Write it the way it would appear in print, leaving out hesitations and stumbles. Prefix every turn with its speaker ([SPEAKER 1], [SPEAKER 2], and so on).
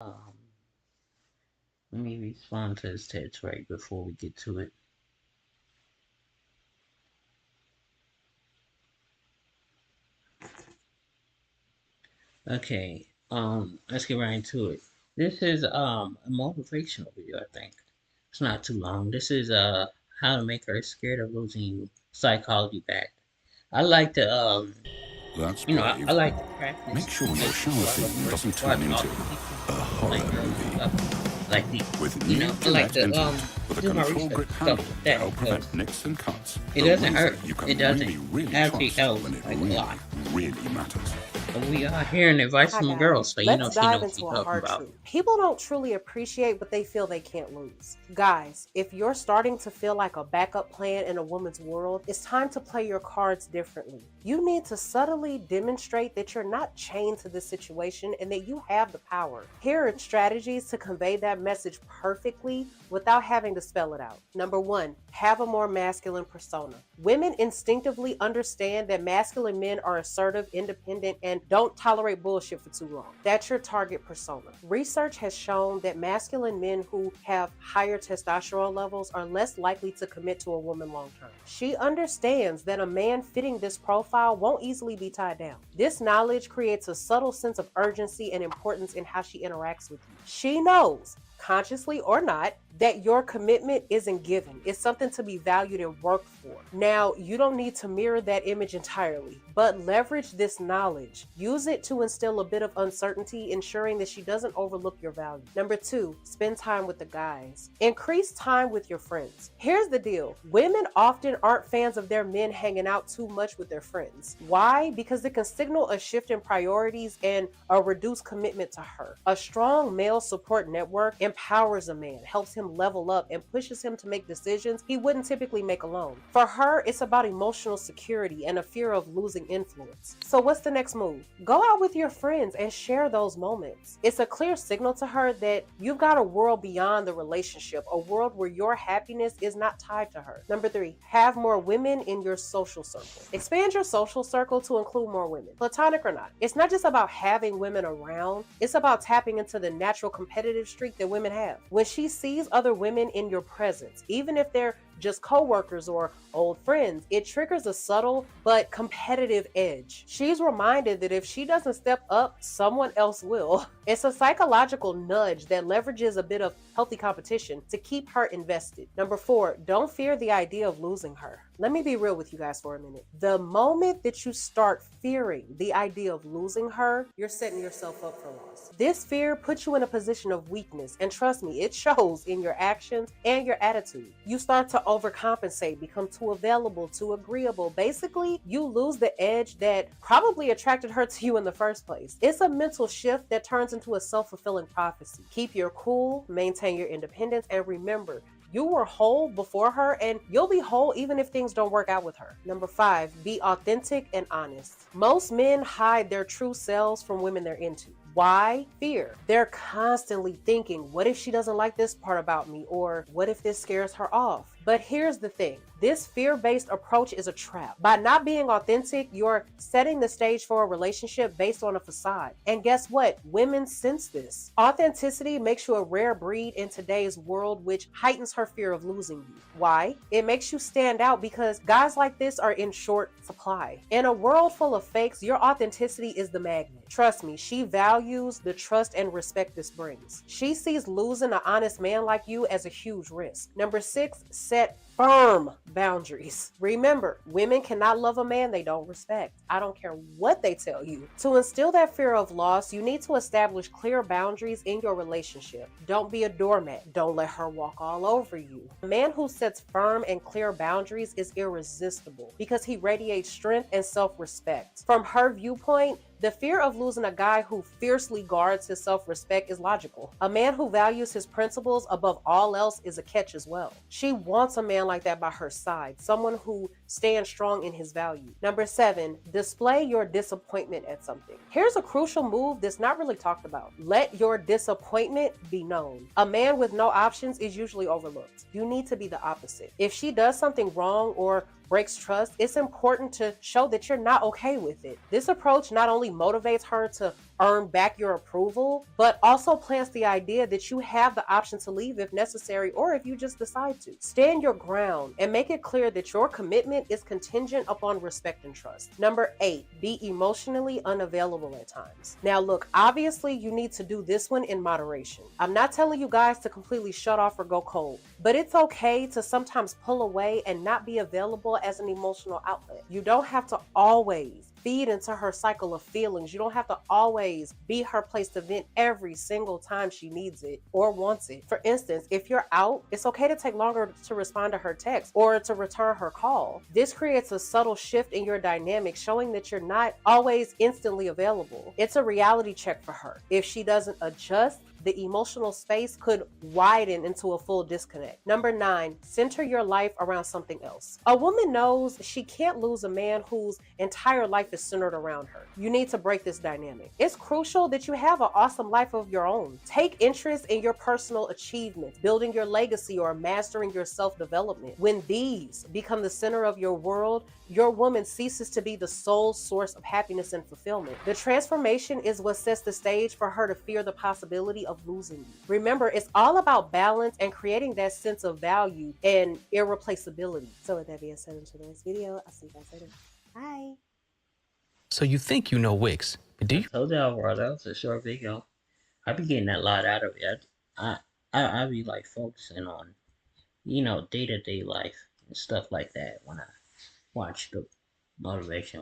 [SPEAKER 1] Um, Let me respond to this text right before we get to it. Okay, let's get right into it. This is a motivational video, I think. It's not too long. This is how to make her scared of losing psychology back. I like to
[SPEAKER 2] That's
[SPEAKER 1] I
[SPEAKER 2] brave.
[SPEAKER 1] like to practice
[SPEAKER 2] Make sure your
[SPEAKER 1] this
[SPEAKER 2] shower
[SPEAKER 1] before I go to
[SPEAKER 2] scene
[SPEAKER 1] work,
[SPEAKER 2] doesn't
[SPEAKER 1] before I
[SPEAKER 2] turn
[SPEAKER 1] talk
[SPEAKER 2] into
[SPEAKER 1] to people,
[SPEAKER 2] a
[SPEAKER 1] like
[SPEAKER 2] horror
[SPEAKER 1] girls and
[SPEAKER 2] movie.
[SPEAKER 1] stuff like these.
[SPEAKER 2] With new
[SPEAKER 1] I like
[SPEAKER 2] Gillette
[SPEAKER 1] to
[SPEAKER 2] Intimate with a
[SPEAKER 1] do my
[SPEAKER 2] control
[SPEAKER 1] research
[SPEAKER 2] grip
[SPEAKER 1] and
[SPEAKER 2] handle
[SPEAKER 1] stuff like
[SPEAKER 2] to
[SPEAKER 1] that
[SPEAKER 2] help
[SPEAKER 1] because
[SPEAKER 2] prevent nicks and cuts.
[SPEAKER 1] it
[SPEAKER 2] The
[SPEAKER 1] doesn't
[SPEAKER 2] razor
[SPEAKER 1] hurt.
[SPEAKER 2] you
[SPEAKER 1] It
[SPEAKER 2] can
[SPEAKER 1] doesn't
[SPEAKER 2] really
[SPEAKER 1] actually
[SPEAKER 2] trust
[SPEAKER 1] help
[SPEAKER 2] when it
[SPEAKER 1] like a lot.
[SPEAKER 2] really matters.
[SPEAKER 1] But we are hearing advice
[SPEAKER 3] Hi
[SPEAKER 1] from a girl,
[SPEAKER 3] guys,
[SPEAKER 1] so you know
[SPEAKER 3] let's
[SPEAKER 1] she
[SPEAKER 3] dive
[SPEAKER 1] knows what she's
[SPEAKER 3] into a
[SPEAKER 1] talking
[SPEAKER 3] hard
[SPEAKER 1] about.
[SPEAKER 3] truth. People don't truly appreciate what they feel they can't lose. Guys, if you're starting to feel like a backup plan in a woman's world, it's time to play your cards differently. You need to subtly demonstrate that you're not chained to this situation and that you have the power. Here are strategies to convey that message perfectly without having to spell it out. Number one, have a more masculine persona. Women instinctively understand that masculine men are assertive, independent, and don't tolerate bullshit for too long. That's your target persona. Research has shown that masculine men who have higher testosterone levels are less likely to commit to a woman long term. She understands that a man fitting this profile won't easily be tied down. This knowledge creates a subtle sense of urgency and importance in how she interacts with you. She knows, consciously or not, that your commitment isn't given. It's something to be valued and worked for. Now, you don't need to mirror that image entirely, but leverage this knowledge. Use it to instill a bit of uncertainty, ensuring that she doesn't overlook your value. Number two, spend time with the guys. Increase time with your friends. Here's the deal. Women often aren't fans of their men hanging out too much with their friends. Why? Because it can signal a shift in priorities and a reduced commitment to her. A strong male support network empowers a man, helps him level up, and pushes him to make decisions he wouldn't typically make alone. For her, it's about emotional security and a fear of losing influence. So what's the next move? Go out with your friends and share those moments. It's a clear signal to her that you've got a world beyond the relationship, a world where your happiness is not tied to her. Number three, have more women in your social circle. Expand your social circle to include more women, platonic or not. It's not just about having women around, it's about tapping into the natural competitive streak that women have. When she sees other women in your presence, even if they're just coworkers or old friends, it triggers a subtle but competitive edge. She's reminded that if she doesn't step up, someone else will. It's a psychological nudge that leverages a bit of healthy competition to keep her invested. Number four, don't fear the idea of losing her. Let me be real with you guys for a minute. The moment that you start fearing the idea of losing her, you're setting yourself up for loss. This fear puts you in a position of weakness, and trust me, it shows in your actions and your attitude. You start to overcompensate, become too available, too agreeable. Basically, you lose the edge that probably attracted her to you in the first place. It's a mental shift that turns into a self-fulfilling prophecy. Keep your cool, maintain your independence, and remember, you were whole before her, and you'll be whole even if things don't work out with her. Number five, be authentic and honest. Most men hide their true selves from women they're into. Why? Fear. They're constantly thinking, what if she doesn't like this part about me? Or what if this scares her off? But here's the thing. This fear-based approach is a trap. By not being authentic, you're setting the stage for a relationship based on a facade. And guess what? Women sense this. Authenticity makes you a rare breed in today's world, which heightens her fear of losing you. Why? It makes you stand out because guys like this are in short supply. In a world full of fakes, your authenticity is the magnet. Trust me, she values the trust and respect this brings. She sees losing an honest man like you as a huge risk. Number six, set firm boundaries. Remember, women cannot love a man they don't respect. I don't care what they tell you. To instill that fear of loss, you need to establish clear boundaries in your relationship. Don't be a doormat. Don't let her walk all over you. A man who sets firm and clear boundaries is irresistible because he radiates strength and self-respect. From her viewpoint, the fear of losing a guy who fiercely guards his self-respect is logical. A man who values his principles above all else is a catch as well. She wants a man like that by her side, someone who stands strong in his value. Number seven, display your disappointment at something. Here's a crucial move that's not really talked about. Let your disappointment be known. A man with no options is usually overlooked. You need to be the opposite. If she does something wrong or breaks trust, it's important to show that you're not okay with it. This approach not only motivates her to earn back your approval, but also plants the idea that you have the option to leave if necessary or if you just decide to. Stand your ground and make it clear that your commitment is contingent upon respect and trust. Number 8, be emotionally unavailable at times. Now look, obviously you need to do this one in moderation. I'm not telling you guys to completely shut off or go cold, but it's okay to sometimes pull away and not be available as an emotional outlet. You don't have to always feed into her cycle of feelings. You don't have to always be her place to vent every single time she needs it or wants it. For instance, if you're out, it's okay to take longer to respond to her text or to return her call. This creates a subtle shift in your dynamic, showing that you're not always instantly available. It's a reality check for her. If she doesn't adjust, the emotional space could widen into a full disconnect. Number 9, center your life around something else. A woman knows she can't lose a man whose entire life is centered around her. You need to break this dynamic. It's crucial that you have an awesome life of your own. Take interest in your personal achievements, building your legacy, or mastering your self-development. When these become the center of your world, your woman ceases to be the sole source of happiness and fulfillment. The transformation is what sets the stage for her to fear the possibility of losing you. Remember, it's all about balance and creating that sense of value and irreplaceability. So with that being said, until the next video, I'll see you guys later. Bye.
[SPEAKER 4] So you think you know Wix, but do
[SPEAKER 1] I
[SPEAKER 4] you
[SPEAKER 1] told y'all, bro, that was a short video. I be getting a lot out of it. I be like focusing on, day-to-day life and stuff like that when I watch the motivational